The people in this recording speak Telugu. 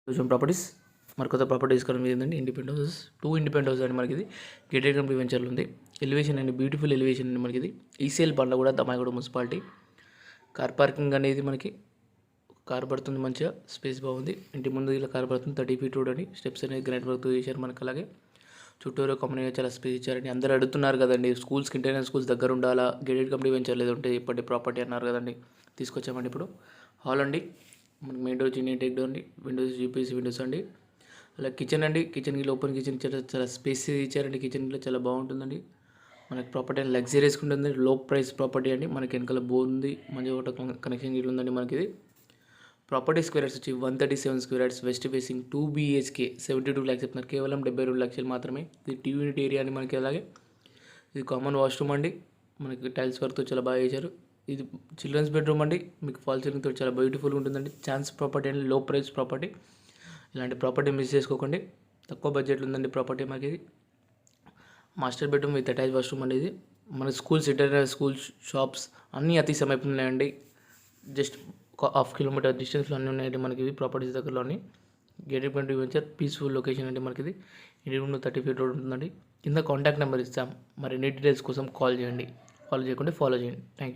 సొల్యూషన్ ప్రాపర్టీస్ మరి కొత్త ప్రాపర్టీ తీసుకోవడం ఏంటంటే ఇండిపెండెంట్ హౌసెస్ 2 ఇండిపెండెంట్ హౌస్ అండి మనకి ఇది గేటెడ్ కమ్యూనిటీ వెంచర్లో ఉంది. ఎలివేషన్ అండి బ్యూటిఫుల్ ఎలివేషన్ అండి మనకి ఇది ఈసీఎల్ బండ్ల కూడా దమ్మాయిగూడ మున్సిపాలిటీ. కార్ పార్కింగ్ అనేది మనకి కార్ పడుతుంది, మంచిగా స్పేస్ బాగుంది. ఇంటి ముందు ఇలా కార్ పడుతుంది. 30 feet రోడ్ అని స్టెప్స్ అనేది గ్రానైట్ వర్క్ చేశారు మనకి. అలాగే చుట్టూరు కమ్యూనిటీ చాలా స్పేస్ ఇచ్చారండి. అందరూ అడుగుతున్నారు కదండి స్కూల్స్కి ఇంటర్నేషనల్ స్కూల్స్ దగ్గర ఉండాలా, గేటెడ్ కమ్యూనిటీ వెంచర్ లేదు ఉంటే ఇప్పటి ప్రాపర్టీ అన్నారు కదండి. తీసుకొచ్చామండి ఇప్పుడు. హాల్ అండి మనకి మెయిన్ డోర్ చిన్న టేక్ డోర్ అండి, విండోస్ యూపీఎస్ విండోస్ అండి. అలా కిచెన్ అండి, కిచెన్కి ఓపెన్ కిచెన్ చాలా స్పేస్ ఇచ్చారండి. కిచెన్లో చాలా బాగుంటుందండి. మనకి ప్రాపర్టీ అని లగ్జరీస్గా ఉంటుంది. లో ప్రైస్ ప్రాపర్టీ అండి. మనకి వెనకాల బోర్ ఉంది, మంచిగా ఒకటి కనెక్షన్ ఇల్లు ఉందండి మనకి. ఇది ప్రాపర్టీ స్క్వేర్ యార్డ్స్ వచ్చి 137 square yards, west facing 2 BHK 72 lakhs చెప్తున్నారు. కేవలం 72 లక్షలు మాత్రమే. ఇది టీ యూనిట్ ఏరియా అని మనకి. అలాగే ఇది కామన్ వాష్రూమ్ అండి, మనకి టైల్స్ వర్క్తో చాలా బాగా చేశారు. ఇది చిల్డ్రన్స్ బెడ్రూమ్ అండి, మీకు ఫాల్ సీలింగ్తో చాలా బ్యూటిఫుల్గా ఉంటుందండి. ఛాన్స్ ప్రాపర్టీ అండి, లో ప్రైస్ ప్రాపర్టీ. ఇలాంటి ప్రాపర్టీ మిస్ చేసుకోకండి. తక్కువ బడ్జెట్లో ఉందండి ప్రాపర్టీ మాకు. ఇది master bedroom with attach washroom అనేది. మన స్కూల్స్, ఇంటర్నేషనల్ స్కూల్స్, షాప్స్ అన్నీ అతి సమీపంలో ఉన్నాయండి. జస్ట్ ఒక 1/2 kilometer డిస్టెన్స్లో అన్నీ ఉన్నాయండి మనకి. ఇది ప్రాపర్టీస్ దగ్గరలోని gated community venture peaceful location అండి మనకి. ఇది ఇంటి ముందు 30 feet రోడ్ ఉంటుందండి. కింద కాంటాక్ట్ నెంబర్ ఇస్తాం. మరి ఎన్ని డీటెయిల్స్ కోసం కాల్ చేయండి. ఫాలో చేయకుండా ఫాలో చేయండి. Thank you.